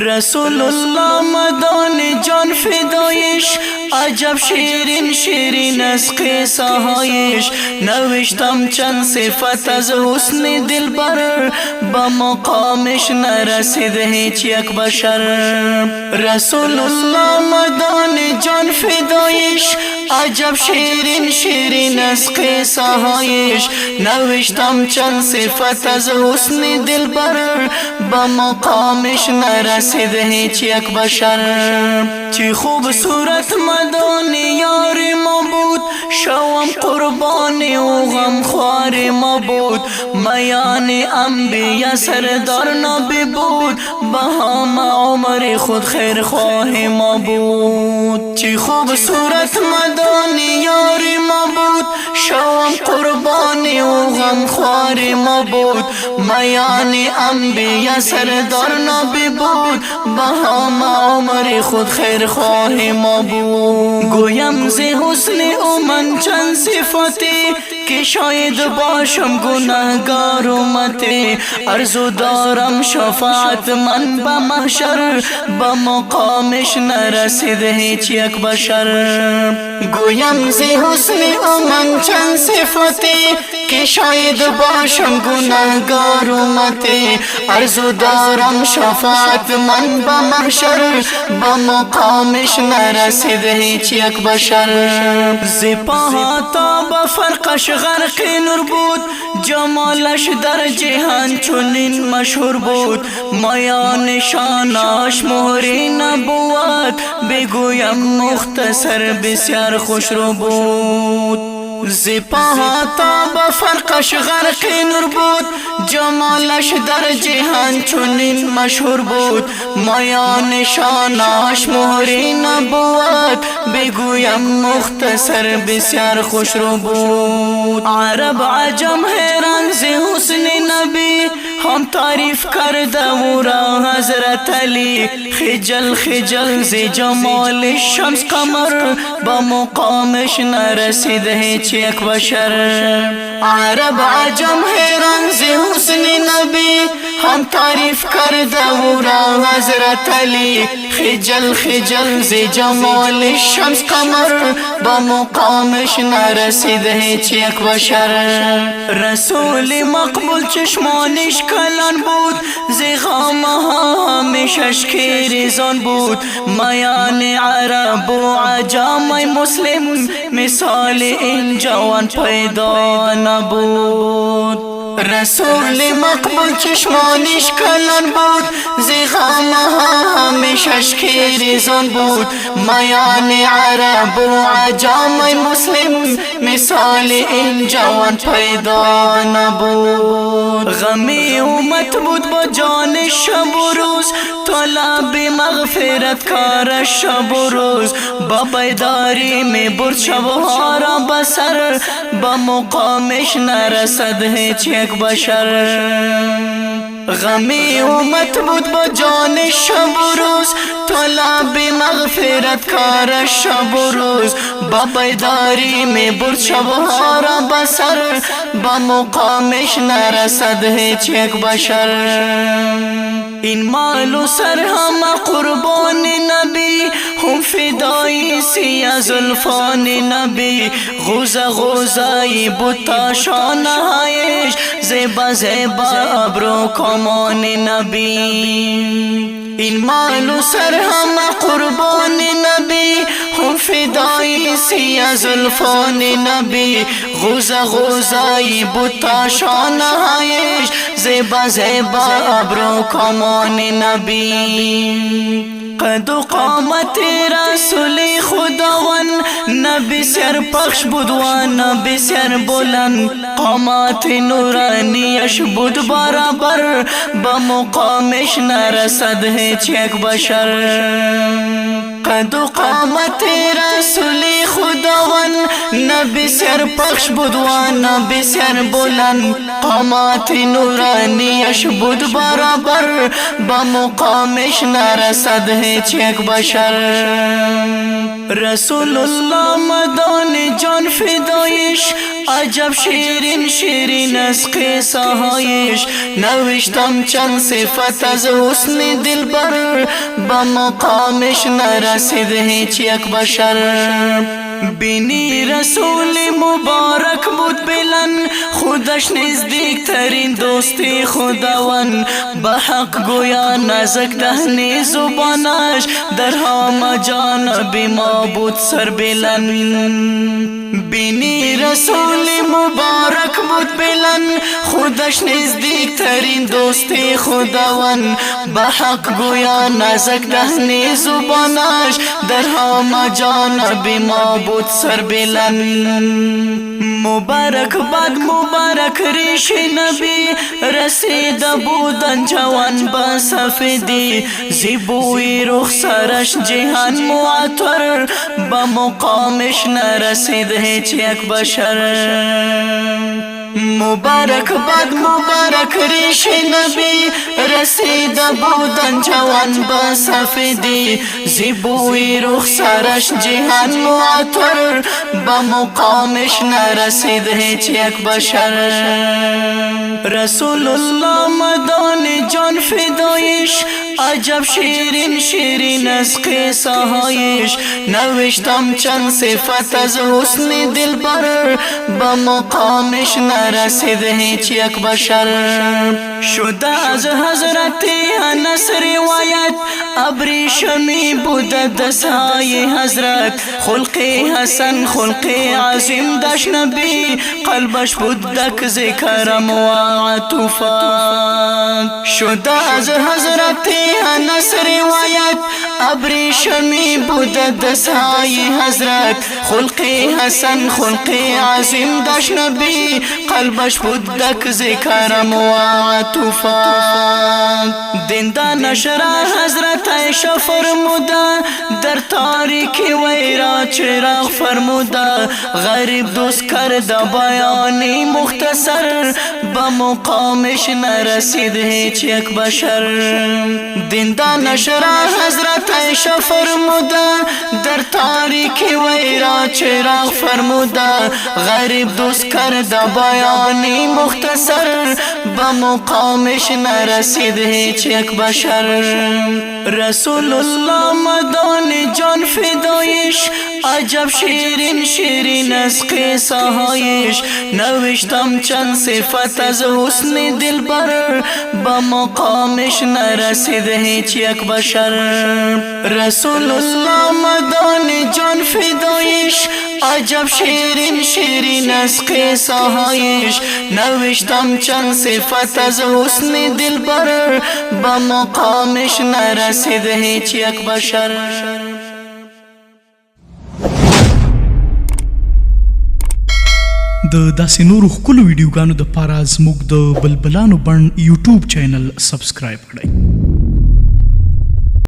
رسول الله مدان جان فدایش، عجب شیرین شیرین از قصه هایش. نوشتم چند صفت از حسن دلبر، با مقامش نرسید هیچ یک بشر. رسول الله مدان جان فدایش، عجب شیرین شیرین از قصه هایش. نوشتم چند صفت از حسن دلبر، با مقامش نرسید هیچ یک بشر. چی خوب صورت مدان یار ما بود، شوم قربان و غم خوار ما بود. میان انبیا سردار نبی بود، با همه عمر خود خیر خواه ما بود. چی خوب صورت مدان یار ما بود، شوم قربان و غم خوار ما بود. میان انبیا سردار نبی بود، با همه عمر خود خیر خواه ما بود. گویم ز حسن او من چند صفتی، که شاید باشم گناهگار امتی. عرض دارم شفاعت من به محشر، با مقامش نرسید هیچ یک بشر. گویم ز حسن او من چند صفتی، که شاید باشم گناهگار امتی. عرض دارم شفاعت من به محشر، با مقامش نرسید هیچ یک بشر. ز پاها تا به فرقش غرق نور بود، جمالش در جهان چنین مشهور بود. میان شانش مهر نبوت، بگویم مختصر بسیار خوش رو بود. ز پاها تا به فرقش غرق نور بود، جمالش در جهان چنین مشهور بود. میان شانش مهر نبوت، بگویم مختصر بسیار خوش رو بود. عرب عجم حیران ز حسن نبی، هم تعریف کرده او را حضرت علی. خجل خجل ز جمال شمس قمر، با مقامش نرسید هیچ یک بشر. عرب عجم حیران ز حسن نبی، هم تعریف کرده او را حضرت علی. خجل خجل ز جمال شمس قمر، با مقامش نرسید هیچ یک بشر. رسول مقبول چشمانش کلان بود، ز غمها همیشه ریزان بود. میان عرب و عجم مسلم، مثال این جوان پیدا نبود. رسول مقبول چشمانش کلان بود، ز غمها همیشه ریزان بود. میان عرب و عجم مسلم، مثال این جوان پیدا نبود. غمی امت بود با جان شب و روز، طلب مغفرت کار شب و روز. با بیداری می برد شبها را بسر، با مقامش نرسد هیچ یک بشر. غمی امت بود با جان شب و روز، طلب مغفرت کار شب و روز. با بیداری می برد شبها را بسر، با مقامش نرسد هیچ یک بشر. این مال و سر همه قربان نبی، هم فدایی سی از زلفان نبی. غوزه غوزه بوتا شانهایش، زیبا زیبا ابرو کمان نبی. این مال و سر همه قربان نبی، هم فدایی سی از زلفان نبی. غوزه غوزه بوتا شانهایش، زیبا زیبا ابرو کمان نبی. قد و قامت رسول خداوند، نه بسیار پخش بود و نه بسیار بلند. قامت نورانیش بود برابر، با مقامش نرسد هیچ یک بشر. قد و قامت رسول خداوند، نه بسیار پخش بود و نه بسیار بلند. قامت نورانیش بود برابر، با مقامش نرسد هیچ یک بشر. رسول الله مدان جان فدایش، عجب شیرین شیرین از قصه هایش. نوشتم چند صفت از حسن دلبر، با مقامش نرسید هیچ یک بشر. بینی رسول مبارک بود بلند، خودش نزدیک ترین دوستی خداوند. به حق گویا نزک دهنی زبانش، در همه جانب ما بود سر بلند. بینی رسول مبارک بود بلند، خودش نزدیک ترین دوستی خداوند. به حق گویا نزک دهنی زبانش، در همه جانب ما بود سر بلند. مبارک باد مبارک ریش نبی، رسیده بودن جوان با سفیدی. زیبوی رخسارش جهان معطر، با مقامش نرسید هیچ یک بشر. مبارک باد مبارک ریش نبی، رسیده بودن جوان با سفیدی. زیبوی رخسارش جهان معطر، با مقامش نرسید هیچ یک بشر. رسول الله مدان جان فدایش، عجب شیرین شیرین از قصه هایش. نوشتم چند صفت از حسن دلبر، با مقامش نرسید هیچ یک بشر. شده از حضرت انس روایت، ابریشمی بوده دستهای حضرت. خلق حسن خلق عظیم داشت نبی، قلبش بود دک ز کرم و عطوفت. شده از حضرت انس روایت، ابریشمی بوده دستهای حضرت. خلق حسن خلق عظیم داشت نبی، قلبش بود دک ز کرم و عطوفت. دیندان شرع حضرت عایشه فرموده، در تاریکی ویرا چراغ فرموده. غریب دوست کرده بیانی مختصر، با مقامش نرسید هیچ یک بشر. دیندان شرع حضرت عایشه فرموده، در تاریکی ویرا چراغ فرموده. غریب دوست کرده بیانی مختصر، با مقامش نرسید هیچ یک بشر. رسول الله مدان جان فدایش، عجب شیرین شیرین از قصه هایش. نوشتم چند صفت از حسن دلبر، با مقامش نرسید هیچ یک بشر. رسول الله مدان جان فدایش، عجب شیرین شیرین از قصه هایش. نوشتم چند صفت از حسن دلبر، با مقامش نرسید هیچ یک بشر. د داسې نورو ښکلو ویډیوګانو دپاره زموږ د بلبلانو بڼ یوټیوب چینل سبسکرایب کړئ.